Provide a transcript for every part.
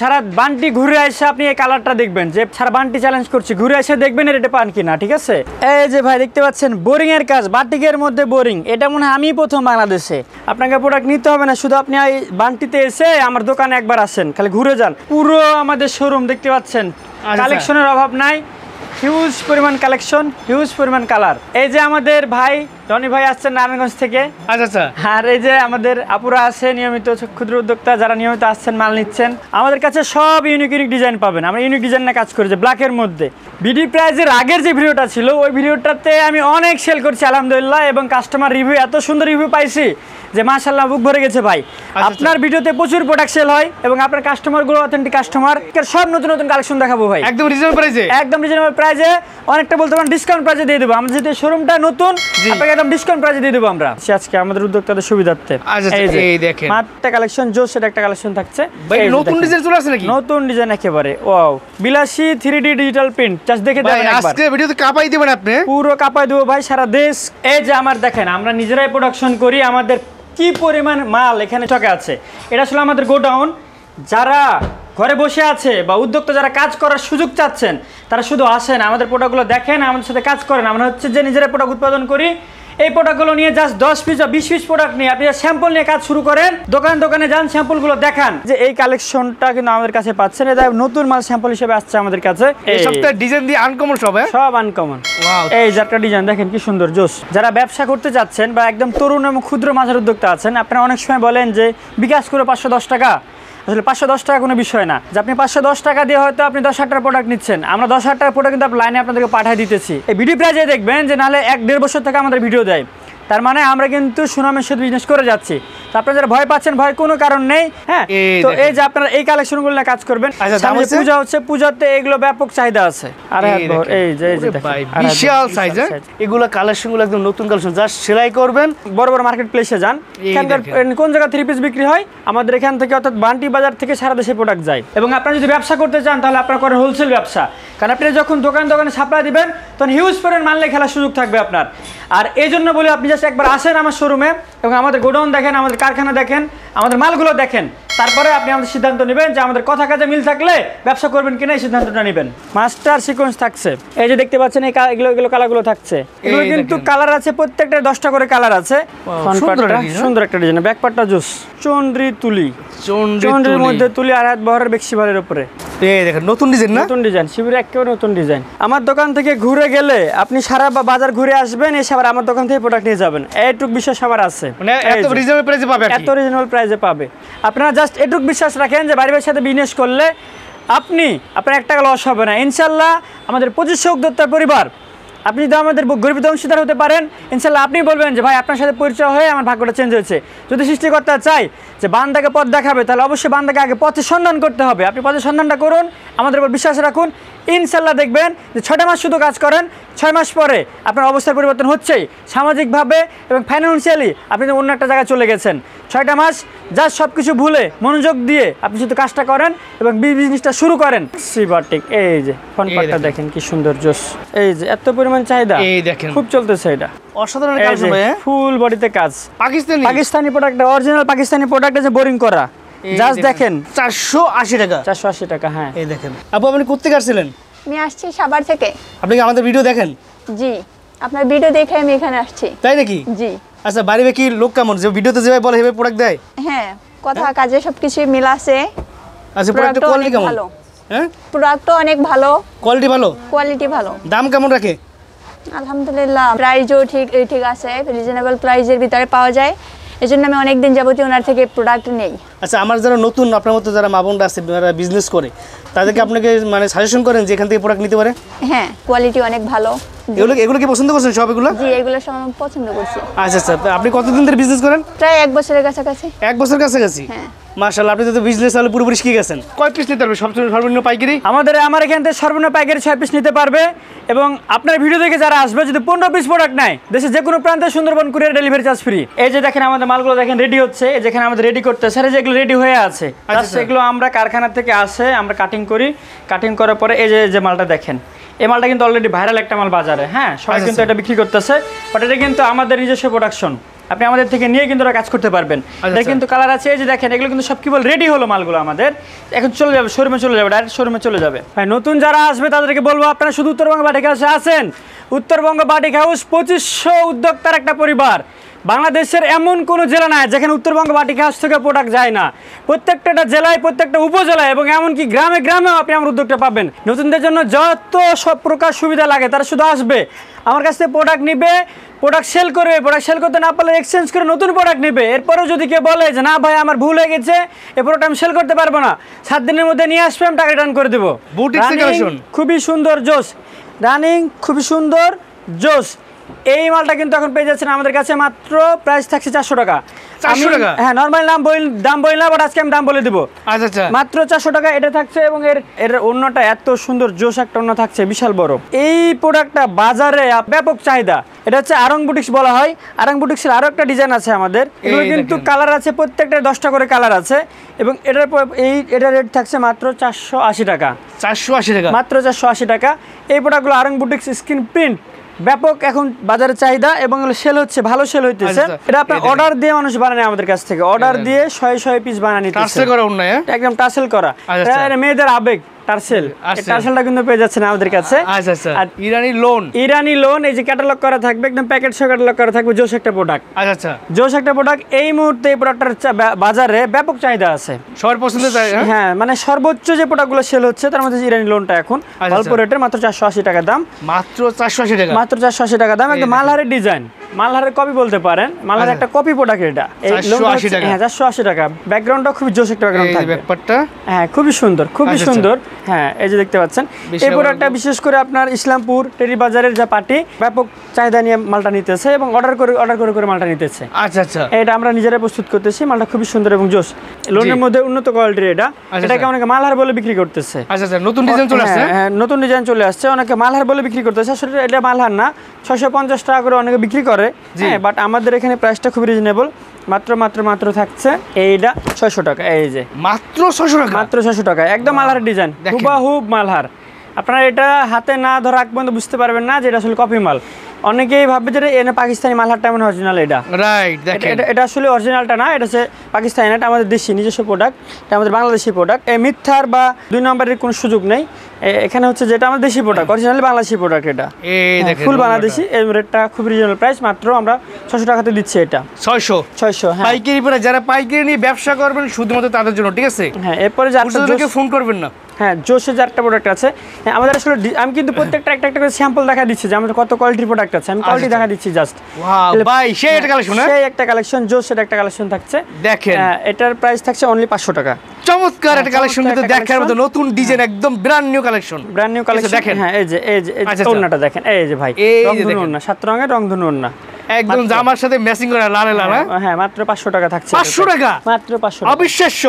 সারা বান্টি ঘুরে এসে আপনি এই কালারটা দেখবেন যে সারা বান্টি চ্যালেঞ্জ করছি, ঘুরে এসে দেখবেন এটা পান কিনা। ঠিক আছে, এই যে ভাই দেখতে পাচ্ছেন বোরিং এর কাজ, বাটিকের মধ্যে বোরিং, এটা মনে হয় আমি প্রথম বাংলাদেশে। আপনাকে প্রোডাক্ট নিতে হবে না, শুধু আপনি এই বান্টিতে এসে আমার দোকানে একবার আসেন, খালি ঘুরে যান। পুরো আমাদের শোরুম দেখতে পাচ্ছেন, কালেকশনের অভাব নাই, হিউজ পরিমাণ কালেকশন, হিউজ পরিমাণ কালার। এই যে আমাদের ভাই টনি ভাই আসছেন নারায়ণগঞ্জ থেকে। আচ্ছা। আর এই যে আমাদের আপুরা আছে নিয়মিত ক্ষুদ্র উদ্যোক্তা, যারা নিয়মিত আসছেন মাল নিচ্ছেন। আমাদের কাছে সব ইউনিক ডিজাইন পাবেন, আমরা ইউনিক ডিজাইনে কাজ করি যে ব্ল্যাকের মধ্যে। বিডি প্রাইজের আগের যে ভিডিওটা ছিল ওই ভিডিওটাতে আমি অনেক সেল করছি আলহামদুলিল্লাহ, এবং কাস্টমার রিভিউ এত সুন্দর রিভিউ পাইছি যে মাশাআল্লাহ বুক ভরে গেছে ভাই। আপনার ভিডিওতে প্রচুর প্রোডাক্ট সেল হয় এবং আপনার কাস্টমারগুলো অথেন্টিক কাস্টমার। সব নতুন নতুন কালেকশন দেখাবো ভাই, একদম রিজনেবল প্রাইসে, একদম রিজনেবল প্রাইসে, অনেকটা বলতে পারেন ডিসকাউন্ট প্রাইসে দিয়ে দেবো। আমরা যেহেতু শোরুমটা নতুন, আপনাকে একদম ডিসকাউন্ট প্রাইসে দিয়ে দেবো আমরা আজকে আমাদের উদ্যোক্তাদের সুবিধার্থে। এই দেখেন মাত্র কালেকশন, জোস সেটা একটা কালেকশন থাকছে ভাই, নতুন ডিজাইন চলে আসছে নাকি? নতুন ডিজাইন একেবারে ওয়াও, বিলাসী 3D ডিজিটাল প্রিন্ট, জাস্ট দেখে দেবেন একবার। আজকে ভিডিওতে কাপাই দিবেন আপনি, পুরো কাপাই দেবো ভাই সারা দেশ। এই যে আমার দেখেন, আমরা নিজেরাই প্রোডাকশন করি, আমাদের কি পরিমাণ মাল এখানে স্টকে আছে। এটা আসলে আমাদের গোডাউন। যারা ঘরে বসে আছে বা উদ্যোক্তা যারা কাজ করার সুযোগ চাচ্ছেন, তারা শুধু আসেন, আমাদের প্রোডাক্টগুলো দেখেন, আমাদের সাথে কাজ করেন। আমরা হচ্ছে যে নিজেরাই প্রোডাক্ট উৎপাদন করি। এই প্রোডাক্টগুলো নিয়ে জাস্ট 10 পিস বা 20 পিস প্রোডাক্ট নিয়ে আপনি স্যাম্পল নিয়ে কাজ শুরু করেন, দোকানে যান, স্যাম্পলগুলো দেখান। যে এই কালেকশনটা কিন্তু আমাদের কাছে পাচ্ছেন, এটা নতুন মাল স্যাম্পল হিসেবে আসছে আমাদের কাছে। এই সবটা ডিজাইন দিয়ে আনকমন সব আনকমন। এই যারটা ডিজাইন দেখেন কি সুন্দর জোস। যারা ব্যবসা করতে যাচ্ছেন বা একদম তরুণ এবং ক্ষুদ্র মাঝারি উদ্যোক্তা আছেন, আপনারা অনেক সময় বলেন যে বিকাশ করে 510 টাকা। আসলে 510 টাকা কোনো বিষয় না, যে আপনি 510 টাকা দিয়ে হয়তো আপনি 10,000 টাকার প্রোডাক্ট নিচ্ছেন, আমরা 10,000 টাকার প্রোডাক্ট কিন্তু লাইনে আপনাদেরকে পাঠিয়ে দিতেছি। এই ভিডিও প্রাইজে দেখবেন যে নাহলে 1-1.5 বছর থেকে আমাদের ভিডিও দেয়, তার মানে আমরা কিন্তু সুনামের সাথে বিজনেস করে যাচ্ছি। তো আপনারা যারা ভয় পাচ্ছেন, ভয় কোনো কারণ নেই। হ্যাঁ, তো এই যে আপনারা এই কালেকশনগুলো নিয়ে কাজ করবেন। সামনে পূজা হচ্ছে, পূজাতে এগুলো ব্যাপক চাহিদা আছে। আর এই যে বিশাল সাইজের এগুলো কালেকশনগুলো একদম নতুন কালেকশন, জাস্ট সেলাই করবেন। বড় বড় মার্কেট প্লেসে যান, এখানকার কোন জায়গা 3 পিস বিক্রি হয় আমাদের এখান থেকে, অর্থাৎ বান্টি বাজার থেকে সারা দেশে প্রোডাক্ট যায়। এবং আপনারা যদি ব্যবসা করতে চান তাহলে আপনারা করেন হোলসেল ব্যবসা, কারণ আপনি যখন দোকানে সাপ্লাই দিবেন তখন হিউজ পরিমাণ মাল নিয়ে খেলার সুযোগ থাকবে আপনার। আর এই জন্য বলি আপনি জাস্ট একবার আসেন আমার শোরুমে এবং আমাদের গোডাউন দেখেন, আমাদের কারখানা দেখেন, আমাদের মালগুলো দেখেন, তারপরে আপনি আমাদের সিদ্ধান্ত নেবেন যে আমাদের কথা কাজে মিল থাকলে ব্যবসা করবেন কিনা, এই সিদ্ধান্তটা নেবেন। মাস্টার সিকোয়েন্স থাকছে, এই যে দেখতে পাচ্ছেন এগুলো কালারগুলো থাকছে। এগুলো কিন্তু কালার আছে, প্রত্যেকটা 10টা করে কালার আছে। সুন্দর একটা ডিজাইন, ব্যাক পার্টটা জোস, চন্দ্রির মধ্যে তুলি, আর হাত বহরের বেক্সি ভালের উপরে। এই দেখেন নতুন ডিজাইন, নতুন ডিজাইন, শিবির একেবারে নতুন ডিজাইন। আমার দোকান থেকে ঘুরে গেলে আপনি সারা বাজার ঘুরে আসবেন, এসে আবার আমার দোকান থেকে প্রোডাক্ট নিয়ে যাবেন, এইটুক বিশ্বাস আমার আছে। মানে এত রিজনেবল প্রাইসে পাবে, এত রিজনেবল প্রাইসে পাবে। আপনারা জাস্ট এটুক বিশ্বাস রাখেন যে বাড়ির সাথে বিজনেস করলে আপনার 1 টাকা লস হবে না ইনশাল্লাহ। আমাদের 2500 উদ্যোক্তার পরিবার, আপনি যদি আমাদের গরিব অংশীদার হতে পারেন, ইনশাল্লাহ আপনি বলবেন যে ভাই আপনার সাথে পরিচয় হয়ে আমার ভাগ্যটা চেঞ্জ হয়েছে। যদি সৃষ্টিকর্তা চাই যে বান্দাকে পথ দেখাবে, তাহলে অবশ্যই বান্দাকে আগে পথের সন্ধান করতে হবে। আপনি পথের সন্ধানটা করুন, আমাদের উপর বিশ্বাস রাখুন, ইনশাল্লাহ দেখবেন যে 6টা মাস শুধু কাজ করেন, 6 মাস পরে আপনার অবস্থার পরিবর্তন হচ্ছেই, সামাজিকভাবে এবং ফাইন্যান্সিয়ালি আপনি অন্য একটা জায়গায় চলে গেছেন। 6টা মাস জাস্ট সব কিছু ভুলে মনোযোগ দিয়ে আপনি শুধু কাজটা করেন এবং বিজনেসটা শুরু করেন। সিবাটিক, এই যে ফ্রন্ট পার্টটা দেখেন কি সুন্দর জোস, এই যে এত পরিমাণ চাহিদা, এই দেখেন খুব চলতেছে এটা, অসাধারণ কাজ হবে, ফুল বডিতে কাজ, Pakistani product, original Pakistani product আছে, বোরিং করা। জাস্ট দেখেন 480 টাকা, 480 টাকা। হ্যাঁ, এই দেখেন। আপু আপনি কোথা থেকে আসছিলেন? আমি আসছি সাভার থেকে। আপনি কি আমাদের ভিডিও দেখেন? জি, আপনার ভিডিও দেখে আমি এখানে আসছি। তাই নাকি? জি। আচ্ছা, বাড়িতে কি লোক কেমন, যে ভিডিওতে যেভাবে বলে সেভাবে প্রোডাক্ট দেয়? হ্যাঁ, কথা কাজে সবকিছু মিল আছে। আচ্ছা, প্রোডাক্টের কোয়ালিটি কেমন? হ্যাঁ, প্রোডাক্টও অনেক ভালো, কোয়ালিটি ভালো। দাম কেমন রাখে? আলহামদুলিল্লাহ, প্রাইসও ঠিক আছে, রিজনেবল প্রাইসের ভিতরে পাওয়া যায়। এজন্য আমি অনেকদিন যাবতীয় ওনার থেকে প্রোডাক্ট নেই। আচ্ছা, আমার যারা নতুন আপনার মতো যারা মা বোনরা আছে, যারা বিজনেস করে, তাদেরকে আপনাকে মানে সাজেশন করেন যে এখান থেকে প্রোডাক্ট নিতে পারে? হ্যাঁ, কোয়ালিটি অনেক ভালো। এগুলো কি পছন্দ করছেন সব? এগুলো জি, এগুলো সব আমি পছন্দ করছি। আচ্ছা আচ্ছা, আপনি কতদিন ধরে বিজনেস করেন? প্রায় 1 বছরের কাছাকাছি। 1 বছর কাছাকাছি? হ্যাঁ। মাশাআল্লাহ, আপনি তো বিজনেস তাহলে পুরোপুরি শিখে গেছেন। কয় পিস নিতে পারবে সর্বনিম্ন পাইকারি? আমার এখান থেকে সর্বনিম্ন পাইকারি 6 পিস নিতে পারবে। এবং আপনার ভিডিও দেখে যারা আসবে, যদি 15 পিস প্রোডাক্ট নেয়, দেশের যে কোনো প্রান্তে Sundarban courier delivery charge free. এই যে দেখেন আমাদের মালগুলো দেখেন রেডি হচ্ছে, যেখানে আমাদের রেডি করতে স্যার যেগুলো রেডি হয়ে আছে, সেগুলো আমরা কারখানা থেকে আসে, আমরা কাটিং করি। কাটিং করার পরে এই যে মালটা দেখেন, এই মালটা কিন্তু অলরেডি ভাইরাল একটা মাল বাজারে। হ্যাঁ, সবাই কিন্তু এটা বিক্রি করতেছে, বাট এটা কিন্তু আমাদের নিজস্ব প্রোডাকশন। আপনি আমাদের থেকে নিয়ে কিন্তু কাজ করতে পারবেন। এটা কিন্তু কালার আছে, এই যে দেখেন এগুলো কিন্তু সব কেবল রেডি হলো মালগুলো আমাদের, এখন চলে যাবে শোরুমে, চলে যাবে ডাইরেক্ট শোরুমে চলে যাবে। ভাই নতুন যারা আসবে তাদেরকে বলবো আপনারা শুধু উত্তরবঙ্গ বাটিক হাউসে আসেন। উত্তরবঙ্গ বাটিক হাউস 2500 উদ্যোক্তার একটা পরিবার। বাংলাদেশের এমন কোনো জেলা নাই যেখানে উত্তরবঙ্গ বাটিক হাউস থেকে প্রোডাক্ট যায় না। প্রত্যেকটা জেলায়, প্রত্যেকটা উপজেলায় এবং এমনকি গ্রামে গ্রামেও আপনি আমার উদ্যোগটা পাবেন। নতুনদের জন্য যত সব প্রকার সুবিধা লাগে তারা শুধু আসবে আমার কাছ থেকে, প্রোডাক্ট নিবে, প্রোডাক্ট সেল করবে, প্রোডাক্ট সেল করতে না পারলে এক্সচেঞ্জ করে নতুন প্রোডাক্ট নেবে। এরপরেও যদি কেউ বলে যে না ভাই আমার ভুল হয়ে গেছে, এই প্রোডাক্ট আমি সেল করতে পারবো না, 7 দিনের মধ্যে নিয়ে আসবে, আমি টাকা রিটার্ন করে দেবো। খুবই সুন্দর জোস, রানিং খুবই সুন্দর জোস। এই মালটা কিন্তু এখন পেয়ে যাচ্ছেন আমাদের কাছে, মাত্র প্রাইস থাকছে 400 টাকা। 400 টাকা? হ্যাঁ, নর্মাল দাম বলি না, বাট আজকে আমি দাম বলে দেবো। আচ্ছা, মাত্র 400 টাকা এটা থাকছে, এবং এর অন্যটা এত সুন্দর জোস একটা অন্য থাকছে, বিশাল বড়। এই প্রোডাক্টটা বাজারে ব্যাপক চাহিদা। এটা হচ্ছে আরং বুটিক্স বলা হয়। আরং বুটিক্সের আরো একটা ডিজাইন আছে আমাদের, এগুলো কিন্তু কালার আছে, প্রত্যেকটা 10টা করে কালার আছে, এবং এটার রেট থাকছে মাত্র 480 টাকা। 480 টাকা, মাত্র 480 টাকা। এই প্রোডাক্টগুলো আরং বুটিক্স স্ক্রিন প্রিন্ট ব্যাপক এখন বাজারে চাহিদা, এবং সেল হচ্ছে, ভালো সেল হইতেছে। এটা আপনার অর্ডার দিয়ে মানুষ বানায় আমাদের কাছ থেকে, অর্ডার দিয়ে 100 পিস বানায় নিতেছে। টার্সেল করা অন্য, একদম টার্সেল করা। এটা মেয়েদের আবেগ, টার্সেল। টার্সেলটা কিন্তু পেয়ে যাচ্ছেন আমাদের কাছে। আচ্ছা, আর ইরানি লোন এই যে ক্যাটালগ করা থাকবে, একদম প্যাকেট সহ ক্যাটালগ করা থাকবে, জোশ একটা প্রোডাক্ট। আচ্ছা, জোশ একটা প্রোডাক্ট। এই মুহূর্তে এই প্রোডাক্টটার বাজারে ব্যাপক চাহিদা আছে, সবার পছন্দের। হ্যাঁ, মানে সর্বোচ্চ যে প্রোডাক্টগুলো সেল হচ্ছে তার মধ্যে ইরানি লোনটা এখন অল্প রেটের, মাত্র 480 টাকা দাম। মাত্র 480 টাকা, মাত্র 480 টাকা দাম। একদম মালহারের ডিজাইন, মালহারের কপি বলতে পারেন, মালহারের একটা কপি প্রোডাক্ট এটা। এই 480 টাকা। হ্যাঁ, 480 টাকা। ব্যাকগ্রাউন্ডটা খুব জোশ একটা ব্যাকগ্রাউন্ড থাকবে। ব্যাপারটা হ্যাঁ, খুবই সুন্দর, খুবই সুন্দর। হ্যাঁ, এই যে দেখতে পাচ্ছেন এই প্রোডাক্টটা বিশেষ করে আপনার ইসলামপুর টেরি বাজারের যা পার্টি ব্যাপক চাহিদা নিয়ে মালটা নিতেছে, এবং অর্ডার করে মালটা নিতেছে। আচ্ছা, এটা আমরা নিজেরাই প্রস্তুত করতেছি। মালটা খুবই সুন্দর এবং জোশ, লোনের মধ্যে উন্নত কোয়ালিটির। এটাকে অনেকে মালহার বলে বিক্রি করতেছে। আচ্ছা, নতুন ডিজাইন চলে আসছে। হ্যাঁ, নতুন ডিজাইন চলে আসছে, অনেকে মালহার বলে বিক্রি করতেছে। আসলে এটা মালহার না, 650 টাকা করে অনেকে বিক্রি করে। হ্যাঁ, বাট আমাদের এখানে প্রাইসটা খুব রিজনেবল। মাত্র থাকছে এইটা 600 টাকা। এই যে মাত্র 600 টাকা, মাত্র 600 টাকা। একদম মালহারের ডিজাইন, হুবাহুব মালহার। আপনারা এটা হাতে না ধরা আগ পর্যন্ত বুঝতে পারবেন না যে এটা আসলে কপি মাল। অনেকেই ভাববে যে এটা পাকিস্তানি মালহারটা এমন অরিজিনাল। এটা রাইট, দেখেন এটা আসলে অরিজিনালটা না, এটা হচ্ছে পাকিস্তানি না, এটা আমাদের দেশি নিজস্ব প্রোডাক্ট, এটা আমাদের বাংলাদেশি প্রোডাক্ট। এই মিথ্যার বা 2 নম্বরের কোনো সুযোগ নেই এখানে। হচ্ছে যেটা আমাদের দেশি প্রোডাক্ট, অরিজিনালি বাংলাদেশি প্রোডাক্ট। এটা ফুল বাংলাদেশি। এই রেটটা খুব রিজনেবল প্রাইস, মাত্র আমরা 600 টাকাতে দিচ্ছি। এটা 600। হ্যাঁ, পাইকারি পরে যারা পাইকারি নিয়ে ব্যবসা করবেন শুধুমাত্র তাদের জন্য, ঠিক আছে? হ্যাঁ, এরপরে যে ফোন করবেন না। হ্যাঁ, জোশের যে একটা প্রোডাক্ট আছে, হ্যাঁ, আমাদের আসলে আমি কিন্তু প্রত্যেকটা একটা করে স্যাম্পল দেখা দিচ্ছি যে আমাদের কত কোয়ালিটির প্রোডাক্ট আছে। আমি কোয়ালিটি দেখা দিচ্ছি জাস্ট। ওয়াও ভাই, সেই একটা কালেকশন, সেই একটা কালেকশন, জোশের একটা কালেকশন থাকছে। দেখেন এটার প্রাইস থাকছে অনলি 500 টাকা। চমৎকার একটা কালেকশন, কিন্তু দেখার মতো নতুন ডিজাইন, একদম ব্র্যান্ড নিউ কালেকশন। দেখেন, হ্যাঁ, এই যে ওন্নাটা দেখেন, এই যে ভাই রংধনু ওন্না, 7 রঙের রংধনু ওন্না, একদম জামার সাথে ম্যাচিং করা লালে লাল। হ্যাঁ, মাত্র 500 টাকা থাকছে। 500 টাকা, মাত্র 500। অবিশ্বাস্য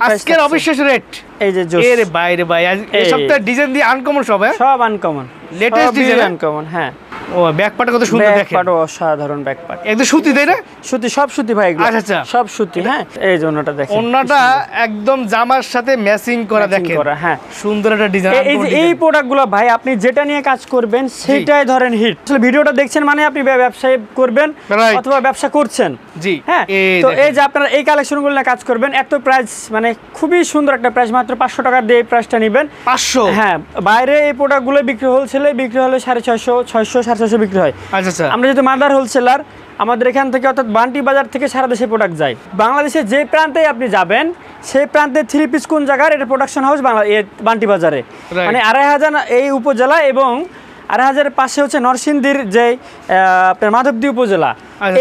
প্রাইস, আজকের অবিশ্বাস্য রেট। এই যে জোশ, এর বাইরে ভাই, এই সপ্তাহে ডিজাইন দিয়ে আনকমন সব। সব আনকমন, লেটেস্ট ডিজাইন আনকমন। হ্যাঁ, ও ব্যাকপার্ট কত সুন্দর, দেখেন ব্যাকপার্ট অসাধারণ ব্যাকপার্ট, একদম সুতি, তাই না? সুতি, সব সুতি ভাই এগুলো। আচ্ছা, সব সুতি। হ্যাঁ, এই যে ওন্নাটা দেখেন, ওন্নাটা একদম জামার সাথে ম্যাচিং করা, দেখেন হ্যাঁ, সুন্দর একটা ডিজাইন। এই প্রোডাক্টগুলো ভাই আপনি যেটা নিয়ে কাজ করবেন সেটাই ধরেন হিট। আসলে ভিডিওটা দেখছেন মানে আপনি ব্যবসা করবেন অথবা ব্যবসা করছেন। জি, হ্যাঁ, তো এই যে আপনারা এই কালেকশনগুলো নিয়ে কাজ করবেন, এত প্রাইস মানে খুবই সুন্দর একটা প্রাইস, মাত্র 500 টাকা দিয়ে এই প্রাইসটা নেবেন। 500? হ্যাঁ, বাইরে এই প্রোডাক্টগুলো বিক্রি হোলসেলে বিক্রি হলে 650, 600, 650 বিক্রি হয়। আচ্ছা, আমরা যেহেতু মাদার হোলসেলার, আমাদের এখান থেকে অর্থাৎ বান্টি বাজার থেকে সারা দেশে প্রোডাক্ট যায়। বাংলাদেশে যে প্রান্তে আপনি যাবেন সেই প্রান্তে 3 পিস কোন জায়গার, এটা প্রোডাকশন হাউস বান্টি বাজারে, মানে 2500 এই উপজেলা, এবং 2500 পাশে হচ্ছে নরসিংদীর যে আপনার মাধবদী উপজেলা।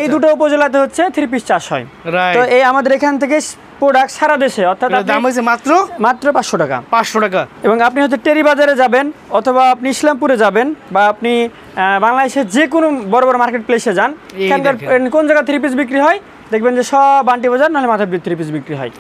এই দুটো উপজেলাতে হচ্ছে 3 পিস চাষ হয়। তো এই আমাদের এখান থেকে প্রোডাক্ট সারা দেশে, অর্থাৎ দাম হয়েছে মাত্র 500 টাকা। 500 টাকা। এবং আপনি হয়তো টেরি বাজারে যাবেন, অথবা আপনি ইসলামপুরে যাবেন, বা আপনি বাংলাদেশের যে কোনো বড় বড় মার্কেট প্লেসে যান, এখানকার কোন জায়গা 3 পিস বিক্রি হয় দেখবেন যে সব বান্টি বাজার নাহলে মাধবদী 3 পিস বিক্রি হয়।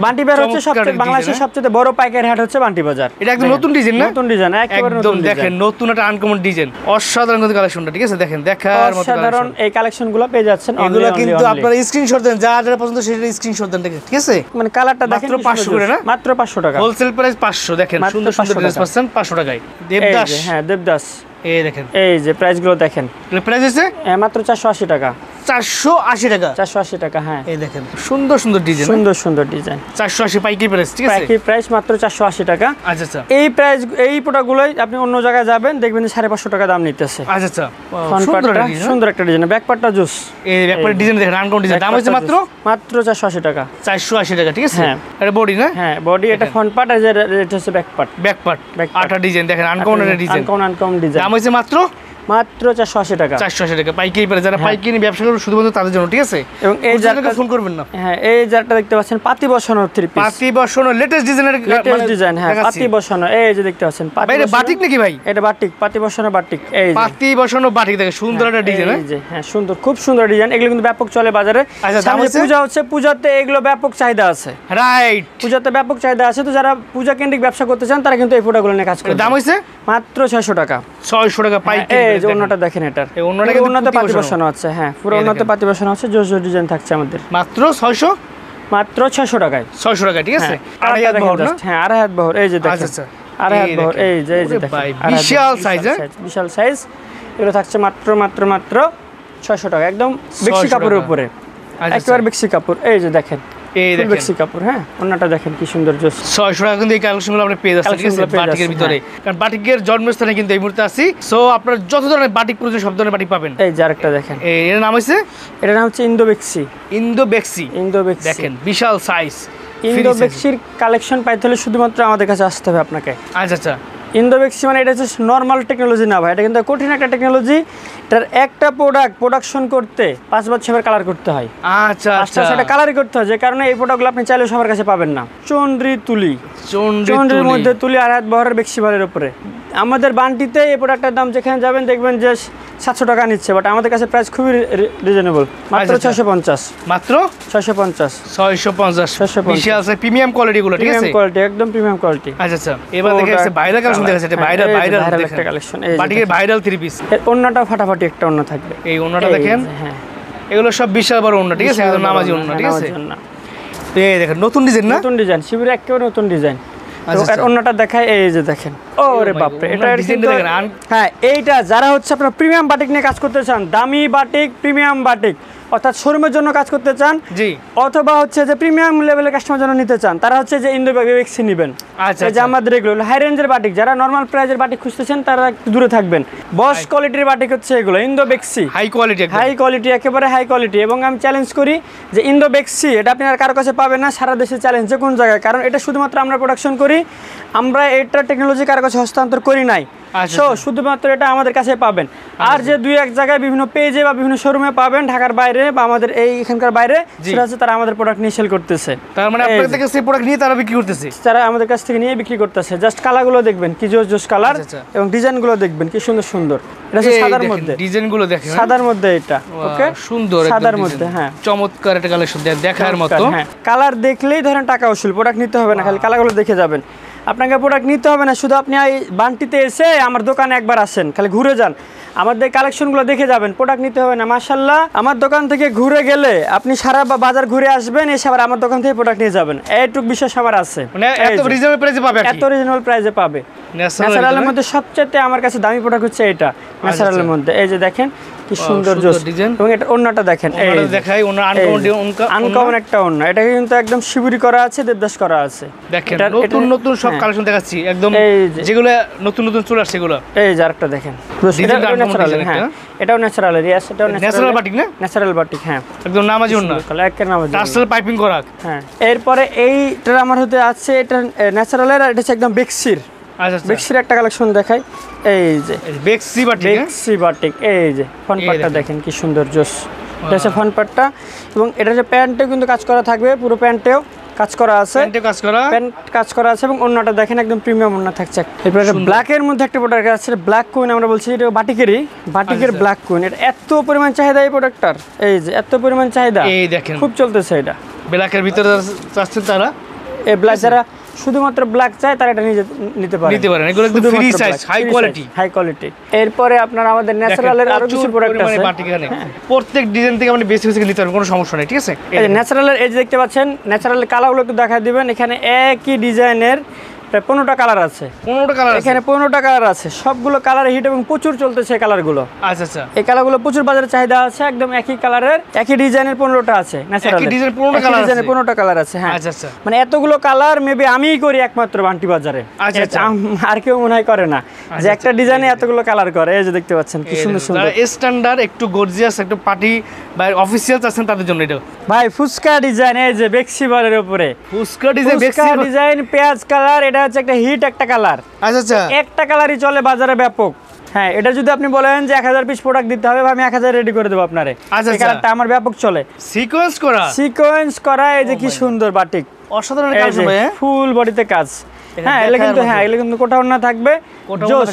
বান্টি বাজার হচ্ছে সবচেয়ে বাংলাদেশের সবচেয়ে বড় পাইকারি হাট হচ্ছে বান্টি বাজার। এটা একদম নতুন ডিজাইন না? নতুন ডিজাইন, একেবারে নতুন ডিজাইন। দেখেন নতুন একটা আনকমন ডিজাইন, অসাধারণ কিন্তু কালেকশনটা, ঠিক আছে? দেখেন দেখার মতো অসাধারণ এই কালেকশনগুলো পেয়ে যাচ্ছেন। এগুলো কিন্তু আপনারা স্ক্রিনশট দেন, যারা পছন্দ সেটা স্ক্রিনশট দেন, ঠিক আছে? মানে কালারটা দেখেন, মাত্র 500 করে না? মাত্র 500 টাকা। Wholesale price 500। দেখেন সুন্দর সুন্দর ড্রেস পাচ্ছেন 500 টাকায়। দেবদাস, হ্যাঁ, দেবদাস এই দেখেন, এই যে প্রাইসগুলো দেখেন, প্রাইস হচ্ছে মাত্র 480 টাকা। 480 টাকা। 480 টাকা, হ্যাঁ। এই দেখেন সুন্দর সুন্দর ডিজাইন, সুন্দর সুন্দর ডিজাইন। 480 পাইকারি প্রাইস, ঠিক আছে? পাইকারি প্রাইস মাত্র 480 টাকা। আচ্ছা আচ্ছা। এই প্রাইস, এই প্রোডাক্টগুলোই আপনি অন্য জায়গায় যাবেন দেখবেন যে 550 টাকা দাম নিতেছে। আচ্ছা আচ্ছা, সুন্দর একটা ডিজাইন, ব্যাকপার্টটা জুস। এই ব্যাকপার্ট ডিজাইন দেখেন, আনকমন ডিজাইন। দাম হচ্ছে মাত্র 480 টাকা। 480 টাকা, ঠিক আছে? হ্যাঁ। এটা বডি না? হ্যাঁ, বডি, এটা ফ্রন্ট পার্ট, আর এটা হচ্ছে ব্যাক পার্ট। ব্যাকপার্ট আটা ডিজাইন দেখেন, আনকমন ডিজাইন। Uncommon design. দাম হচ্ছে মাত্র 480 টাকা। 480 টাকা পাইকারি প্রাইস। যারা পাইকারি ব্যবসা করবে শুধুমাত্র তাদের জন্য, ঠিক আছে? এবং এই জারটা ফোন করবেন না। হ্যাঁ, এই জারটা দেখতে পাচ্ছেন পাতি বসানো 3 পিস। পাতি বসানো লেটেস্ট ডিজাইনের, লেটেস্ট ডিজাইন। হ্যাঁ, পাতি বসানো, এই যে দেখতে পাচ্ছেন ভাই। এটা বাটিক নাকি ভাই? এটা বাটিক, পাতি বসানো বাটিক। এই যে পাতি বসানো বাটিক দেখেন, সুন্দর একটা ডিজাইন। এই যে, হ্যাঁ, সুন্দর, খুব সুন্দর ডিজাইন। এগুলো কিন্তু ব্যাপক চলে বাজারে। আচ্ছা, দাম সামনে হচ্ছে? পূজা হচ্ছে, পূজাতে এগুলো ব্যাপক চাহিদা আছে। রাইট, পূজাতে ব্যাপক চাহিদা আছে। তো যারা পূজা কেন্দ্রিক ব্যবসা করতে চান তারা কিন্তু এই প্রোডাক্টগুলো নিয়ে কাজ করে। দাম হচ্ছে মাত্র 600 টাকা। 600 টাকা পাইকারি। এই যে ওন্নাটা দেখেন, এটার এই ওন্নাটা কিন্তু ওন্নাতে পাতি বসানো। বসানো আছে। হ্যাঁ, পুরো ওন্নাতে পাতি বসানো আছে। জোস ডিজাইন থাকছে আমাদের মাত্র 600, মাত্র 600 টাকায়। 600 টাকা, ঠিক আছে? আর আড়াই হাত বহর না? হ্যাঁ, আড়াই হাত বহর। এই যে দেখেন, আচ্ছা আচ্ছা। আড়াই হাত বহর। এই যে, এই যে ওরে দেখেন, ভাই, আড়াই হাত বিশাল বহর, সাইজ, বিশাল সাইজ। এগুলো থাকছে মাত্র 600 টাকা, একদম 600 বেক্সি কাপড়ের টাকা। উপরে। আচ্ছা, একেবারে বেক্সি কাপড়। এই যে দেখেন, এই ফুল দেখেন বেক্সি কাপড়। হ্যাঁ, ওন্নাটা দেখেন কি সুন্দর জোস। 600 টাকা কিন্তু এই কালেকশনগুলো আপনি পেয়ে যাচ্ছেন, ঠিক আছে? কালেকশনগুলো পেয়ে বাটিকের যাচ্ছেন, ভিতরে, কারণ বাটিকের জন্মস্থানে কিন্তু এই মুহূর্তে আছি। সো আপনার যত ধরনের বাটিক প্রয়োজন সব ধরনের বাটিক পাবেন। এই যে আরেকটা দেখেন, এর নাম হচ্ছে এটার নাম হচ্ছে ইন্দো বেক্সি। ইন্দো বেক্সি। ইন্দো বেক্সি দেখেন বিশাল সাইজ। ইন্দো বেক্সির কালেকশন পাইতে হলে শুধুমাত্র আমাদের কাছে আসতে হবে আপনাকে। আচ্ছা আচ্ছা। ইন্দো বেক্সি মানে এটা হচ্ছে নর্মাল টেকনোলজি না ভাই, এটা কিন্তু কঠিন একটা টেকনোলজি। এটার একটা প্রোডাকশন করতে 5 বছর কালার করতে হয়। আচ্ছা আচ্ছা, সেটা কালারই করতে হয়, যে কারণে এই প্রোডাক্টগুলো আপনি চাইলেও সবার কাছে পাবেন না। চন্দ্রি তুলি, চন্দ্রির মধ্যে তুলি, আর হাত বহরের বেক্সি বারের উপরে। আমাদের বান্টিতে এই প্রোডাক্টের দাম যেখানে যাবেন দেখবেন যে 700 টাকা নিচ্ছে, বাট আমাদের কাছে প্রাইস খুবই রিজনেবল, মাত্র 650। মাত্র 650। 650 বিশাল সাইজ প্রিমিয়াম কোয়ালিটি গুলো, ঠিক আছে? প্রিমিয়াম কোয়ালিটি, একদম প্রিমিয়াম কোয়ালিটি। আচ্ছা আচ্ছা। এবার দেখেন ভাইরাল কালেকশন দেখাচ্ছে, এটা ভাইরাল একটা কালেকশন। বাটিকের ভাইরাল 3 পিস। এর ওন্নাটা ফাটাফাটি একটা ওন্না থাকবে। এই ওন্নাটা দেখেন, হ্যাঁ, এগুলো সব বিশাল বড় ওন্না, ঠিক আছে? একদম নামাজি ওন্না, ঠিক আছে? এই দেখেন নতুন ডিজাইন না? নতুন ডিজাইন, শিবিরে একেবারে নতুন ডিজাইন। আচ্ছা, এর ওন্নাটা দেখায়, এই যে দেখেন। ওরে বাপ রে, এটা ডিজাইনটা দেখেন। হ্যাঁ, এইটা যারা হচ্ছে আপনারা প্রিমিয়াম বাটিক নিয়ে কাজ করতে চান, দামি বাটিক, প্রিমিয়াম বাটিক, অর্থাৎ শোরুমের জন্য কাজ করতে চান, জি, অথবা হচ্ছে যে প্রিমিয়াম লেভেলের কাস্টমার জন্য নিতে চান, তারা হচ্ছে যে ইন্দো বেক্সি নেবেন। আচ্ছা, এই যে আমাদের এগুলো হাই রেঞ্জের বাটিক, যারা নরমাল প্রাইজের বাটিক খুঁজতেছেন তারা একটু দূরে থাকবেন। বস কোয়ালিটির বাটিক হচ্ছে এগুলো, ইন্দো বেক্সি। হাই কোয়ালিটি, হাই কোয়ালিটি, একেবারে হাই কোয়ালিটি। এবং আমি চ্যালেঞ্জ করি যে ইন্দো বেক্সি এটা আপনি আর কারো কাছে পাবেন না সারা দেশে, চ্যালেঞ্জ যে কোন জায়গায়, কারণ এটা শুধুমাত্র আমরা প্রোডাকশন করি, আমরা এটা টেকনোলজি কারো কাছে হস্তান্তর করি নাই। আচ্ছা, শুধুমাত্র এটা আমাদের কাছে পাবেন। আর যে 2-1 জায়গায় বিভিন্ন পেজে বা বিভিন্ন শোরুমে পাবেন ঢাকার বাইরে বা আমাদের এই এখানকার বাইরে, সেটা হচ্ছে তারা আমাদের প্রোডাক্ট নিয়ে সেল করতেছে। তার মানে আপনাদের থেকে সেই প্রোডাক্ট নিয়ে তারা বিক্রি করতেছে, তারা আমাদের কাছ থেকে নিয়ে বিক্রি করতেছে। জাস্ট কালারগুলো দেখবেন কি জোস কালার, আচ্ছা। এবং ডিজাইনগুলো দেখবেন কি সুন্দর সুন্দর। এটা হচ্ছে সাদার মধ্যে, ডিজাইনগুলো দেখেন, সাদার মধ্যে এটা। ওকে, সুন্দর সাদার মধ্যে। হ্যাঁ, চমৎকার একটা কালেকশন দেখার মতো। হ্যাঁ, কালার দেখলেই ধরেন টাকা উসুল, প্রোডাক্ট নিতে হবে না, খালি কালারগুলো দেখে যাবেন। আপনাকে প্রোডাক্ট নিতে হবে না, শুধু আপনি এই বান্টিতে এসে আমার দোকানে একবার আসেন, খালি ঘুরে যান, আমাদের কালেকশনগুলো দেখে যাবেন, প্রোডাক্ট নিতে হবে না। মাশাআল্লাহ, আমার দোকান থেকে ঘুরে গেলে আপনি সারা বাজার ঘুরে আসবেন, এসে আবার আমার দোকান থেকে প্রোডাক্ট নিয়ে যাবেন, এইটুকু বিশ্বাস আমার আছে। মানে এত রিজনেবল প্রাইসে পাবে, এত রিজনেবল প্রাইসে পাবে। ন্যাচারালের মধ্যে সবচেয়ে আমার কাছে দামি প্রোডাক্ট হচ্ছে এটা, ন্যাচারালের মধ্যে। এই যে দেখেন কি সুন্দর জোস ডিজাইন, এবং এটা ওন্নাটা দেখেন, এই দেখাই ওন্না আনকমন একটা ওন্না। এটা কিন্তু একদম শিবুরি করা আছে, দেবদাস করা আছে। দেখেন নতুন নতুন সব কালেকশন দেখাচ্ছি, একদম যেগুলো নতুন নতুন চলে আসছে এগুলো। এই যে আরেকটা দেখেন, হ্যাঁ, এটাও ন্যাচারালের, ইয়েস, এটাও ন্যাচারাল বাটিক না? ন্যাচারাল বাটিক, হ্যাঁ, একদম নামাজি ওন্না, একের নামাজি টাসেল পাইপিং করা। হ্যাঁ, এরপরে এইটা আমার হতে আছে, এটা ন্যাচারালের, আর এটা হচ্ছে একদম বেক্সির। আচ্ছা, বেক্সির একটা কালেকশন দেখাই, এই যে বেক্সি বাটিক, বেক্সি বাটিক। এই যে ফ্রন্ট পার্টটা দেখেন কি সুন্দর জোস, এটা হচ্ছে ফ্রন্ট পার্টটা। এবং এটা যে প্যান্টে কিন্তু কাজ করা থাকবে, পুরো প্যান্টেও কাজ করা আছে, প্যান্ট কাজ করা আছে, এবং ওন্নাটা দেখেন একদম প্রিমিয়াম ওন্না থাকছে। এরপরে ব্ল্যাকের মধ্যে একটা প্রোডাক্ট আছে, ব্ল্যাক কুইন আমরা বলছি, এটা বাটিকের ব্ল্যাক কুইন। এটা এত পরিমাণ চাহিদা এই প্রোডাক্টটার, এই যে এত পরিমাণ চাহিদা, এই দেখেন খুব চলতেছে এটা। ব্ল্যাকের ভিতরে চাচ্ছেন তারা, এই ব্ল্যাক যারা শুধুমাত্র ব্ল্যাক চায় তারা এটা নিতে পারেন। এগুলো একদম ফ্রি সাইজ, হাই কোয়ালিটি। এরপরে আপনার আমাদের ন্যাচারালের আরো কিছু প্রোডাক্ট আছে, প্রত্যেক ডিজাইন থেকে আপনি বেশি বেশি নিতে পারবেন, কোনো সমস্যা নেই, ঠিক আছে? এই যে ন্যাচারালের, এই যে দেখতে পাচ্ছেন ন্যাচারালের কালারগুলো একটু দেখা দিবেন। এখানে একই ডিজাইনের প্রায় 15টা কালার আছে। 15টা কালার এখানে 15টা কালার আছে, সবগুলো কালার হিট এবং প্রচুর চলতেছে এই কালারগুলো। আচ্ছা আচ্ছা, এই কালারগুলো প্রচুর বাজারে চাহিদা আছে, একদম একই কালারের একই ডিজাইনের 15টা আছে, ন্যাচারাল একই ডিজাইনের 15টা কালার আছে। ডিজাইনের 15টা কালার আছে, হ্যাঁ। আচ্ছা আচ্ছা, মানে এতগুলো কালার মেবি আমিই করি একমাত্র বান্টি বাজারে। আচ্ছা আচ্ছা, আর কেউ মনে হয় করে না যে একটা ডিজাইনে এতগুলো কালার করে। এই যে দেখতে পাচ্ছেন কি সুন্দর সুন্দর স্ট্যান্ডার্ড, একটু গর্জিয়াস, একটু পার্টি বা অফিসিয়াল আছেন তাদের জন্য এটা। ভাই ফুচকা ডিজাইন, এই যে বেক্সি বারের উপরে ফুচকা ডিজাইন, ফুচকা ডিজাইন, পেঁয়াজ কালার, এটা হচ্ছে একটা হিট একটা কালার। আচ্ছা আচ্ছা, একটা কালারই চলে বাজারে ব্যাপক। হ্যাঁ, এটা যদি আপনি বলেন যে 1000 পিস প্রোডাক্ট দিতে হবে, আমি 1000 রেডি করে দেবো আপনারে। আচ্ছা, এই কালারটা আমার ব্যাপক চলে, সিকোয়েন্স করা। এই যে কি সুন্দর বাটিক, অসাধারণ কাজ হবে, ফুল বডিতে কাজ। হ্যাঁ, এগুলো কিন্তু, হ্যাঁ এগুলো কিন্তু কোটা ওন্না থাকবে, জোস।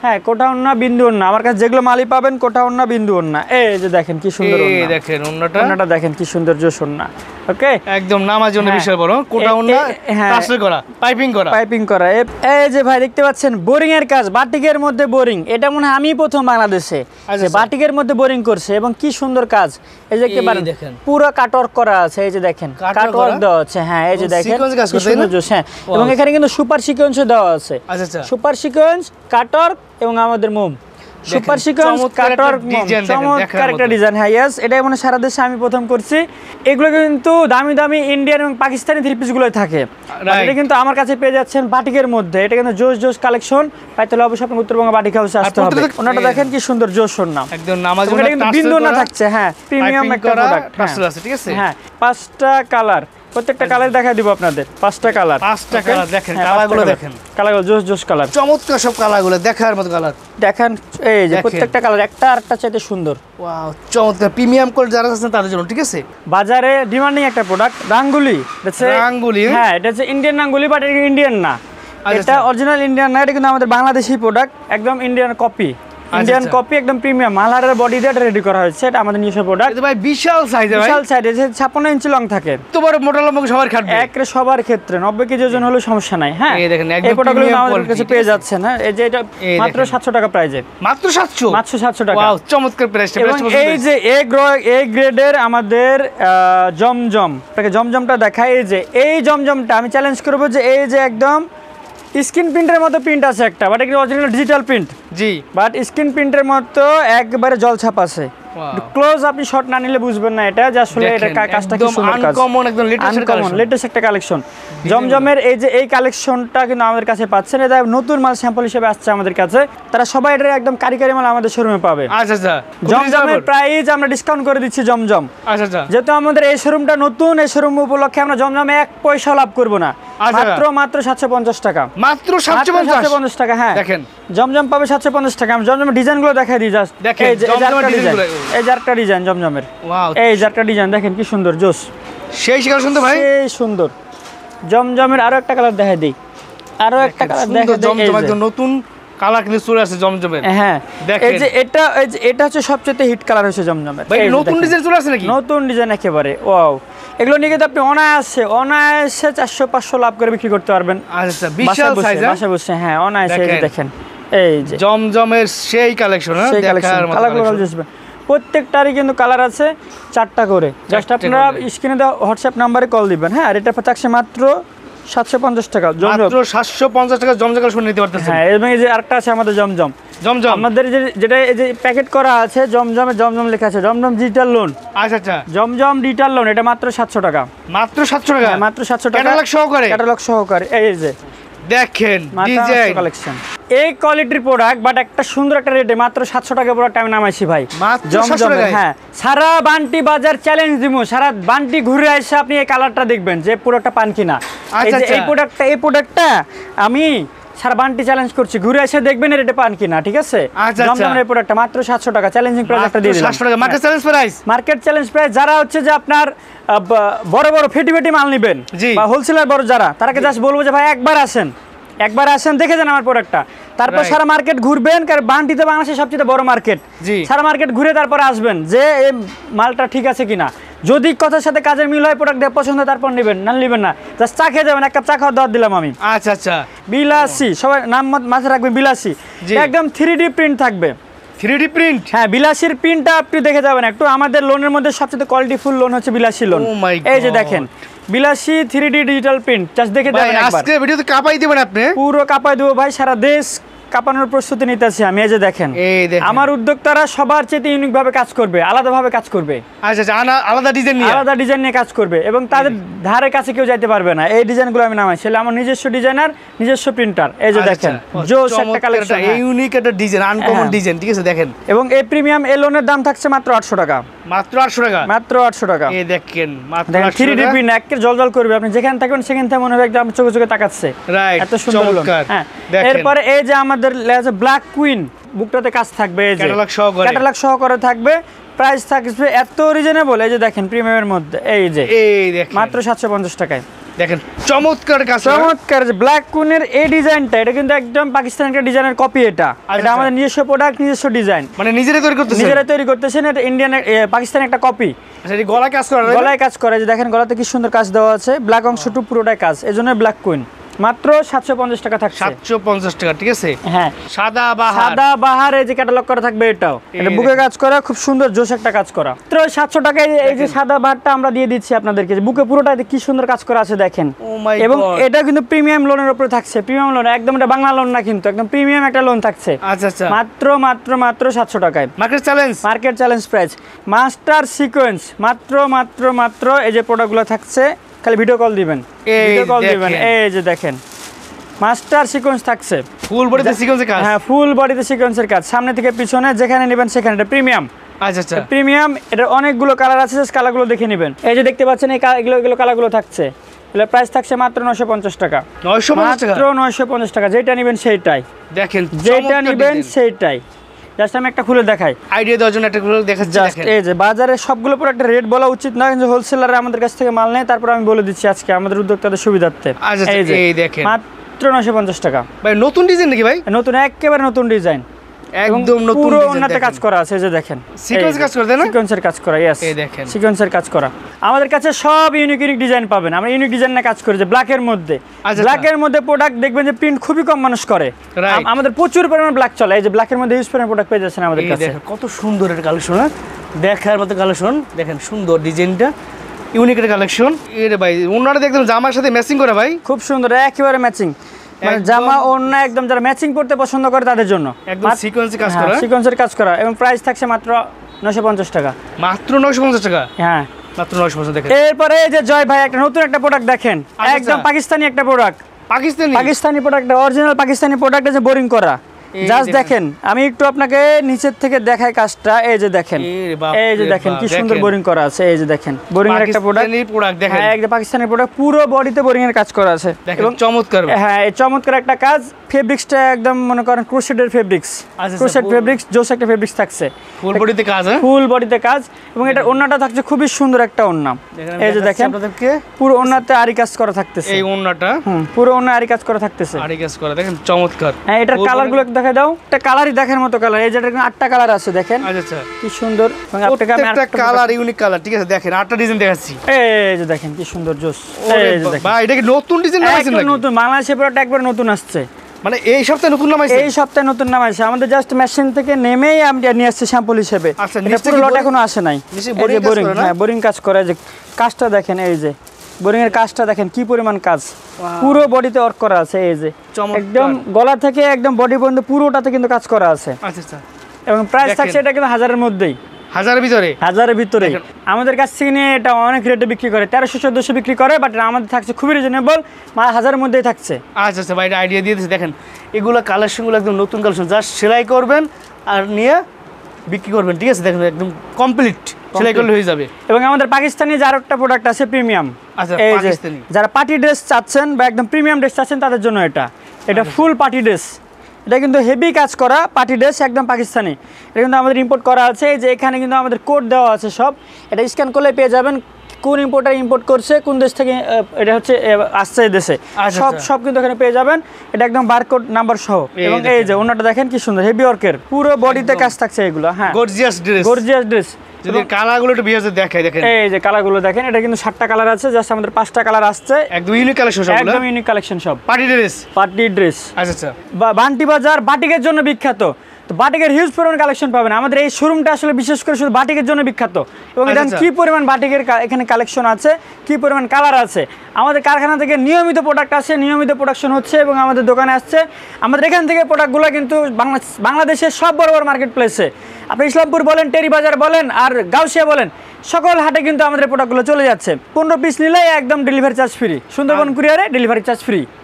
হ্যাঁ, কোটা ওন্না, বিন্দু ওন্না, আমার কাছে যেগুলো মালই পাবেন কোটা ওন্না, বিন্দু ওন্না। এই যে দেখেন কি সুন্দর ওন্না, এই দেখেন ওন্নাটা দেখেন কি সুন্দর জোস ওন্না। ওকে, একদম নামার জন্য বিশাল বড় কোটা ওন্না, টাসেল করা, পাইপিং করা। এই যে ভাই দেখতে পাচ্ছেন বোরিং এর কাজ, বাটিকের মধ্যে বোরিং। এটা মনে হয় আমি প্রথম বাংলাদেশে যে বাটিকের মধ্যে বোরিং করছে, এবং কি সুন্দর কাজ। এই যে দেখেন পুরো কাটওয়ার্ক করা আছে, এই যে দেখেন কাটওয়ার্ক দেওয়া আছে। হ্যাঁ, এই যে দেখেন কি সুন্দর জোস। হ্যাঁ, এবং এখানে কিন্তু সুপার সিকোয়েন্সও দেওয়া আছে। আচ্ছা আচ্ছা, সুপার সিকোয়েন্স, কাটওয়ার্ক এবং আমাদের মোম। সুপার সিকোয়েন্স, কাটওয়ার্ক, চমৎকার একটা ডিজাইন। হ্যাঁ, ইয়েস, এটা মানে সারা দেশে আমি প্রথম করছি। এগুলো কিন্তু দামি দামি ইন্ডিয়ান এবং পাকিস্তানি থ্রি পিসগুলোই থাকে, এটা কিন্তু আমার কাছে পেয়ে যাচ্ছেন বাটিকের মধ্যে। এটা কিন্তু জোস জোস কালেকশন, পাইতে হলে অবশ্যই আপনি উত্তরবঙ্গ বাটিক হাউসে আসতে হবে। ওনাটা দেখেন কি সুন্দর জোস ওন্না, একদম নামাজ জন্য এটা কিন্তু বিন্দু না থাকছে। হ্যাঁ, প্রিমিয়াম একটা প্রোডাক্ট, ঠিক আছে। হ্যাঁ, 5টা কালার, প্রত্যেকটা কালার দেখাই দিব আপনাদের। 5টা কালার, 5টা কালার দেখেন, কালারগুলো দেখেন, কালারগুলো জোস জোস কালার, চমৎকার সব কালারগুলো দেখার মতো কালার দেখেন। এই যে প্রত্যেকটা কালার একটা আরেকটা চাইতে সুন্দর। ওয়াও, চমৎকার প্রিমিয়াম কোয়ালিটি যারা আছেন তাদের জন্য, ঠিক আছে। বাজারে ডিমান্ডিং একটা প্রোডাক্ট রাঙ্গুলি। হ্যাঁ, এটা হচ্ছে ইন্ডিয়ান রাঙ্গুলি, বাট এটা ইন্ডিয়ান না, এটা অরিজিনাল ইন্ডিয়ান না, এটা কিন্তু আমাদের বাংলাদেশি প্রোডাক্ট, একদম ইন্ডিয়ান কপি। ইন্ডিয়ান কপি, একদম প্রিমিয়াম মালহারের বডি দিয়ে রেডি করা হয়েছে। এটা আমাদের নিজস্ব প্রোডাক্ট। এটা ভাই বিশাল সাইজ, বিশাল সাইজ, 56 ইঞ্চি লং থাকে। তো বড় মোটা লম্বা সবার খাটবে, একরে সবার ক্ষেত্রে 90 কেজি ওজন হলে সমস্যা নাই। হ্যাঁ, এই দেখেন এই প্রোডাক্টগুলো আমাদের কাছে পেয়ে যাচ্ছেন। হ্যাঁ, এই যে এটা মাত্র 700 টাকা প্রাইজে, মাত্র 700 টাকা। ওয়াও, চমৎকার প্রাইসটা। এই যে এ গ্রেডের আমাদের জমজমটা দেখায়। এই যে এই জমজমটা আমি চ্যালেঞ্জ করব যে এই যে একদম স্ক্রিন প্রিন্টের মতো প্রিন্ট আছে একটা, বাট এটা original digital print. G, but screen প্রিন্টের মতো একবারে জল ছাপ আছে। ক্লোজ আপনি শট না নিলে বুঝবেন না এটা যে আসলে এটা কাজটা কি সুন্দর কাজ, আনকমন, একদম লেটেস্ট একটা কালেকশন। জমজমের এই যে এই কালেকশনটা কিন্তু আমাদের কাছে পাচ্ছেন, এটা নতুন মাল স্যাম্পল হিসেবে আসছে আমাদের কাছে। তারা সবাই এটা একদম কারিগরি মাল আমাদের শোরুমে পাবে। আচ্ছা আচ্ছা, জমজমের প্রাইস আমরা ডিসকাউন্ট করে দিচ্ছি জমজম। আচ্ছা আচ্ছা, যেহেতু আমাদের এই শোরুমটা নতুন, এই শোরুম উপলক্ষে আমরা জমজমে 1 পয়সা লাভ করব না, মাত্র 750 টাকা, মাত্র 750 টাকা। হ্যাঁ, দেখেন জমজম পাবে 750 টাকা। আমি জমজমের ডিজাইনগুলো দেখাই দিই জাস্ট। এই যে আরেকটা ডিজাইন জমজমের, এই যে আরেকটা ডিজাইন দেখেন কি সুন্দর জোস, সেই কালার সুন্দর ভাই, এই সুন্দর। জমজমের আরো একটা কালার দেখাই দিই, আরো একটা কালার দেখাই দিই। জমজম একদম নতুন কালার কিন্তু চলে আসছে জমজমের। হ্যাঁ, এই যে এটা হচ্ছে সবচেয়ে হিট কালার হচ্ছে জমজমের। ভাই নতুন ডিজাইন চলে আসছে নাকি? নতুন ডিজাইন একেবারে ওয়াও। এগুলো নিয়ে কিন্তু আপনি অনায়াসে 400-500 লাভ করে বিক্রি করতে পারবেন। আচ্ছা, বিশাল সাইজ, বাসা বসে। হ্যাঁ, অনায়াসে দেখেন এই যে জমজমের সেই কালেকশন, প্রত্যেকটারই কিন্তু কালার আছে 4টা করে। জাস্ট আপনারা স্ক্রিনে দেওয়া হোয়াটসঅ্যাপ নাম্বারে কল দিবেন। হ্যাঁ, আর এটা থাকছে মাত্র 750 টাকা। মাত্র 750 টাকা জমজম কালেকশন নিতে পারতেছেন। হ্যাঁ, এবং এই যে আরেকটা আছে আমাদের জমজম আমাদের যেটা এই যে প্যাকেট করা আছে জমজম লেখা আছে, জমজম ডিজিটাল লোন। আচ্ছা আচ্ছা, জমজম ডিজিটাল লোন, এটা মাত্র 700 টাকা। মাত্র 700 টাকা, মাত্র 700 টাকা, ক্যাটালগ সহকারে। এই যে দেখেন ডিজাইন কালেকশন, এই কোয়ালিটির প্রোডাক্ট, বাট একটা সুন্দর একটা রেটে মাত্র 700 টাকা প্রোডাক্ট আমি নামাইছি ভাই জমজম। হ্যাঁ, সারা বান্টি বাজার চ্যালেঞ্জ দিমু, সারা বান্টি ঘুরে এসে আপনি এই কালারটা দেখবেন যে পুরোটা পান কিনা। এই প্রোডাক্টটা আমি সারা বান্টি চ্যালেঞ্জ করছি, ঘুরে এসে দেখবেন এই রেটে পান কিনা, ঠিক আছে। জমজমের এই প্রোডাক্টটা মাত্র 700 টাকা, চ্যালেঞ্জিং প্রাইস একটা দিয়ে দিলাম। 700 টাকা মার্কেট চ্যালেঞ্জ প্রাইস। যারা হচ্ছে যে আপনার বড় বড় ফেটি মাল নেবেন বা হোলসেলার বড় যারা, তারাকে জাস্ট বলবো যে ভাই একবার আসেন দেখে যান আমার প্রোডাক্টটা, তারপর সারা মার্কেট ঘুরবেন, কারণ বান্টি তো বাংলাদেশের সবচেয়ে বড় মার্কেট। সারা মার্কেট ঘুরে তারপর আসবেন যে এই মালটা ঠিক আছে কিনা। যদি কথার সাথে কাজের মিল হয়, প্রোডাক্ট পছন্দ তারপর নেবেন, না নেবেন না, জাস্ট চা খেয়ে যাবেন। 1 কাপ চা খাওয়ার দাওয়াত দিলাম আমি। আচ্ছা আচ্ছা, বিলাসী, সবাই নাম মাথায় রাখবেন বিলাসী, একদম 3D প্রিন্ট থাকবে। 3D প্রিন্ট, হ্যাঁ, বিলাসীর প্রিন্টটা আপনি দেখে যাবেন একটু। আমাদের লোনের মধ্যে সবচেয়ে কোয়ালিটি ফুল লোন হচ্ছে বিলাসী লোন। এই যে দেখেন বিলাসী 3D ডিজিটাল প্রিন্ট জাস্ট দেখে ভাই যাবেন একবার আজকে ভিডিওতে কাপাই দিবেন আপনি। পুরো কাপায় দেবো ভাই, সারা দেশ কাপানোর প্রস্তুতি নিতেছি আমি। এই যে দেখেন এই দেখেন। আমার উদ্যোক্তারা সবার চেয়ে ইউনিক ভাবে কাজ করবে, আলাদাভাবে কাজ করবে, আচ্ছা আচ্ছা, আলাদা ডিজাইন নিয়ে। আলাদা ডিজাইন নিয়ে কাজ করবে এবং তাদের ধারে কাছে কেউ যাইতে পারবে না। এই ডিজাইনগুলো আমি নামাই, সেটা আমার নিজস্ব ডিজাইনার, নিজস্ব প্রিন্টার। এই যে দেখেন জোস একটা কালেকশন, ইউনিক একটা ডিজাইন, আনকমন ডিজাইন, ঠিক আছে দেখেন। এবং এই প্রিমিয়াম এই লোনের দাম থাকছে মাত্র 800 টাকা, মাত্র 800 টাকা, মাত্র 800 টাকা। এই দেখেন মাত্র দেখেন 800 3D টাকা। প্রিন্ট একের জলজল করবে, আপনি যেখানে থাকবেন সেখান থেকে মনে হবে একদম চোখে চোখে তাকাচ্ছে, রাইট, এত সুন্দর লোন। চমৎকার। হ্যাঁ, দেখেন। এরপরে এই যে আমাদের ব্ল্যাক কুইন বুকটাতে কাজ থাকবে, এই যে ক্যাটালগ সহকারে। ক্যাটালগ সহকারে থাকবে, প্রাইস থাকবে এত রিজনেবল। এই যে দেখেন প্রিমিয়ামের মধ্যে এই যে এই দেখেন মাত্র 750 টাকায়। দেখেন চমৎকার কাজ, চমৎকার যে ব্ল্যাক কুইনের এই ডিজাইনটা, এটা কিন্তু একদম পাকিস্তানের একটা ডিজাইনের কপি। এটা এটা আমাদের নিজস্ব প্রোডাক্ট, নিজস্ব ডিজাইন, মানে নিজেরাই তৈরি করতেছেন, নিজেরাই তৈরি করতেছেন। এটা ইন্ডিয়ান পাকিস্তানের একটা কপি। আচ্ছা, এই গলায় কাজ করা, গলায় কাজ করে, যে দেখেন গলাতে কি সুন্দর কাজ দেওয়া আছে, ব্ল্যাক অংশটুকু পুরোটাই কাজ, এজন্য ব্ল্যাক কুইন। মাত্র 750 টাকা থাকছে, 750 টাকা, ঠিক আছে। হ্যাঁ, সাদা বাহার, সাদা বাহার এই যে ক্যাটালগ করা থাকবে, এটাও এটা বুকে কাজ করা, খুব সুন্দর জোশ একটা কাজ করা। মাত্র 700 টাকায় এই যে সাদা বাহারটা আমরা দিয়ে দিচ্ছি আপনাদেরকে, যে বুকে পুরোটাতে কি সুন্দর কাজ করা আছে দেখেন। Oh my এবং God! এটা কিন্তু প্রিমিয়াম লোনের উপরে থাকছে, প্রিমিয়াম লোন একদম, এটা বাংলা লোন না কিন্তু, একদম প্রিমিয়াম একটা লোন থাকছে। আচ্ছা আচ্ছা, মাত্র মাত্র মাত্র 700 টাকায়। Market challenge, market challenge price, master sequence, মাত্র মাত্র মাত্র এই যে প্রোডাক্টগুলো থাকছে, খালি ভিডিও কল দিবেন, এই ভিডিও কল দিবেন। দেখেন। এই যে দেখেন মাস্টার সিকোয়েন্স থাকছে, ফুল বডিতে সিকোয়েন্সের কাজ। হ্যাঁ ফুল বডিতে সিকোয়েন্সের কাজ, সামনে থেকে পিছনে যেখানে নেবেন সেখানে। এটা প্রিমিয়াম, আচ্ছা আচ্ছা, প্রিমিয়াম, এটা অনেকগুলো কালার আছে, কালারগুলো দেখে নেবেন। এই যে দেখতে পাচ্ছেন এই এগুলো কালারগুলো থাকছে, এগুলো প্রাইস থাকছে মাত্র 950 টাকা, 950 টাকা, মাত্র 950 টাকা। যেটা নেবেন সেইটাই, দেখেন যেটা নেবেন সেইটাই। জাস্ট আমি একটা খুলে দেখাই আইডিয়া দেওয়ার জন্য, একটা করে দেখাচ্ছি। জাস্ট দেখেন এই যে বাজারে সবগুলো প্রোডাক্টের রেট বলা উচিত নয়, কিন্তু হোলসেলাররা আমাদের কাছ থেকে মাল নেয়, তারপর আমি বলে দিচ্ছি আজকে আমাদের উদ্যোক্তাদের সুবিধার্থে। আচ্ছা, এই যে এই দেখেন মাত্র 950 টাকা, ভাই নতুন ডিজাইন নাকি ভাই? নতুন, একেবারে নতুন ডিজাইন, একদম নতুন পুরো ডিজাইন, ওনাতে দেখেন। কাজ করা আছে। এই যে দেখেন সিকোয়েন্স কাজ করে, তাই না? সিকোয়েন্সের কাজ করা, यस এই দেখেন। সিকোয়েন্সের কাজ করা। আমাদের কাছে সব ইউনিক ইউনিক ডিজাইন পাবেন, আমরা ইউনিক ডিজাইনে কাজ করি, যে ব্ল্যাকের মধ্যে। আচ্ছা, ব্ল্যাকের মধ্যে প্রোডাক্ট দেখবেন যে প্রিন্ট খুবই কম মানুষ করে, Right. আমাদের প্রচুর পরিমাণ ব্ল্যাক চলে। এই যে ব্ল্যাকের মধ্যে ইউজ পরিমাণ প্রোডাক্ট পেয়ে যাচ্ছেন আমাদের এই কাছে। দেখেন কত সুন্দর এর কালেকশন, দেখার মতো কালেকশন। দেখেন সুন্দর ডিজাইনটা, ইউনিক এর কালেকশন। এরে ভাই ওনারা দেখলাম জামার সাথে ম্যাচিং করে ভাই, খুব সুন্দর, একেবারে ম্যাচিং, মানে একদম। জামা ওড়না একদম, যারা ম্যাচিং করতে পছন্দ করে তাদের জন্য একদম সিকোয়েন্সে কাজ করা, সিকোয়েন্সের কাজ করা। এবং প্রাইস থাকছে মাত্র 950 টাকা, মাত্র 950 টাকা, হ্যাঁ মাত্র 950। দেখেন এরপরে এই যে জয় ভাই একটা নতুন একটা প্রোডাক্ট দেখেন, আচ্ছা, একদম পাকিস্তানি একটা product, Pakistani, Pakistani product, original Pakistani product, যে বোরিং করা। এই জাস্ট দেখেন। দেখেন, আমি একটু আপনাকে নিচের থেকে দেখাই কাজটা। এই যে দেখেন, এরে বাপ এই যে রে দেখেন বাপ, কি সুন্দর দেখেন। বোরিং করা আছে। এই যে দেখেন বোরিং এর একটা প্রোডাক্ট, পাকিস্তানি প্রোডাক্ট দেখেন, হ্যাঁ একদম পাকিস্তানি প্রোডাক্ট, পুরো বডিতে বোরিং এর কাজ করা আছে। দেখেন চমৎকার। হ্যাঁ এই চমৎকার একটা কাজ, ফেব্রিক্সটা একদম মনে করেন ক্রোশেটের ফেব্রিক্স, আচ্ছা, ক্রোশেট ফেব্রিক্স, জোস একটা ফেব্রিক্স থাকছে, ফুল বডিতে কাজ, হ্যাঁ ফুল বডিতে কাজ। এবং এটা ওড়নাটা থাকছে খুবই সুন্দর একটা ওড়না। এই যে দেখেন আপনাদেরকে পুরো ওড়নাতে আরি কাজ করা থাকতেছে, এই ওন্নাটা পুরো ওড়না আরি কাজ করা থাকতেছে। আড়ি কাজ করা, দেখেন চমৎকার। হ্যাঁ এটার কালারগুলো একটু দেখা দাও, একটা কালারই দেখার মতো কালার। এই যে এটা 8টা কালার আছে দেখেন, আচ্ছা আচ্ছা, কি সুন্দর। এবং আপনাকে আমি প্রত্যেকটা আরেকটা কালার ইউনিক কালার, ঠিক আছে দেখেন 8টা ডিজাইন দেখাচ্ছি। এই যে দেখেন কি সুন্দর জোস। ওরে এই যে দেখেন ভাই এটা কি নতুন ডিজাইন নামাইছেন একদম নাকি? নতুন, বাংলাদেশের প্রোডাক্ট একবার নতুন আসছে, মানে এই সপ্তাহে নতুন নামাইছেন? এই সপ্তাহে নতুন নাম আছে আমাদের, জাস্ট মেশিন থেকে নেমেই আমরা নিয়ে আসছি স্যাম্পল হিসেবে। আচ্ছা, এটা নিচে পুরো কি লট boring- এখনো আসে নাই। নিচে এই যে boring কাজ বোরিং, করে না? হ্যাঁ বোরিং কাজ করে। যে কাজটা দেখেন, এই যে বোরিং এর কাজটা দেখেন কি পরিমাণ কাজ, পুরো বডিতে ওয়ার্ক করা আছে। এই যে চমৎকার। একদম গলা থেকে একদম বডি পর্যন্ত পুরোটাতে কিন্তু কাজ করা আছে। আচ্ছা আচ্ছা, এবং প্রাইস দেখেন। থাকছে এটা কিন্তু 1000-এর মধ্যেই, হাজারের ভিতরে, হাজারের ভিতরে। দেখেন। আমাদের কাছ থেকে নিয়ে এটা অনেক রেটে বিক্রি করে, 1300-1400 বিক্রি করে, বাট আমাদের থাকছে খুবই রিজনেবল, 1000-এর মধ্যেই থাকছে। আচ্ছা আচ্ছা ভাই এটা আইডিয়া দিয়ে দিয়েছে। দেখেন এগুলো কালেকশনগুলো একদম নতুন কালেকশন, জাস্ট সেলাই করবেন আর নিয়ে বিক্রি করবেন, ঠিক আছে। দেখেন একদম কমপ্লিট সেলাই করলে হয়ে যাবে। এবং আমাদের পাকিস্তানি যার একটা প্রোডাক্ট আছে প্রিমিয়াম, আচ্ছা, এই যে পাকিস্তানি। যারা পার্টি ড্রেস চাচ্ছেন বা একদম প্রিমিয়াম ড্রেস চাচ্ছেন তাদের জন্য এটা ফুল পার্টি ড্রেস। এটা কিন্তু হেভি কাজ করা পার্টি ড্রেস, একদম পাকিস্তানি। এটা কিন্তু আমাদের ইম্পোর্ট করা আছে, এই যে এখানে কিন্তু আমাদের কোড দেওয়া আছে সব, এটা স্ক্যান করলে পেয়ে যাবেন কোন ইম্পোর্টার ইম্পোর্ট করছে, কোন দেশ থেকে এটা হচ্ছে আসছে এই দেশে, আচ্ছা, সব আচ্ছা। সব কিন্তু এখানে পেয়ে যাবেন। এটা একদম বারকোড নাম্বার সহ। এবং এই যে ওনাটা দেখেন কি সুন্দর হেভি ওয়ার্কের, পুরো বডিতে কাজ থাকছে এগুলো। হ্যাঁ গর্জিয়াস ড্রেস, গর্জিয়াস ড্রেস। যদি কালারগুলো একটু বিয়ার দেখাই, দেখেন এই যে কালারগুলো দেখেন, এটা কিন্তু 7টা কালার আছে, জাস্ট আমাদের 5টা কালার আসছে, একদম ইউনিক কালেকশন সবগুলো, একদম ইউনিক কালেকশন সব পার্টি ড্রেস। Party dress. আচ্ছা আচ্ছা, বান্টি বাজার বাটিকের জন্য বিখ্যাত। তো বাটিকের হিউজ পরিমাণ কালেকশন পাবেন। আমাদের এই শোরুমটা আসলে বিশেষ করে শুধু বাটিকের জন্য বিখ্যাত, এবং আচ্ছা, দেখেন আচ্ছা। কি পরিমাণ বাটিকের এখানে কালেকশন আছে, কি পরিমাণ কালার আছে। আমাদের কারখানা থেকে নিয়মিত প্রোডাক্ট আসে, নিয়মিত প্রোডাকশন হচ্ছে এবং আমাদের দোকানে আসছে। আমাদের এখান থেকে প্রোডাক্টগুলো কিন্তু বাংলাদেশের সব বড় বড় মার্কেট প্লেসে, আপনি ইসলামপুর বলেন, টেরি বাজার বলেন, আর গাউসিয়া বলেন, সকল হাটে কিন্তু আমাদের প্রোডাক্টগুলো চলে যাচ্ছে। 15 পিস নিলে একদম ডেলিভারি চার্জ ফ্রি, সুন্দরবন কুরিয়ারে ডেলিভারি চার্জ ফ্রি।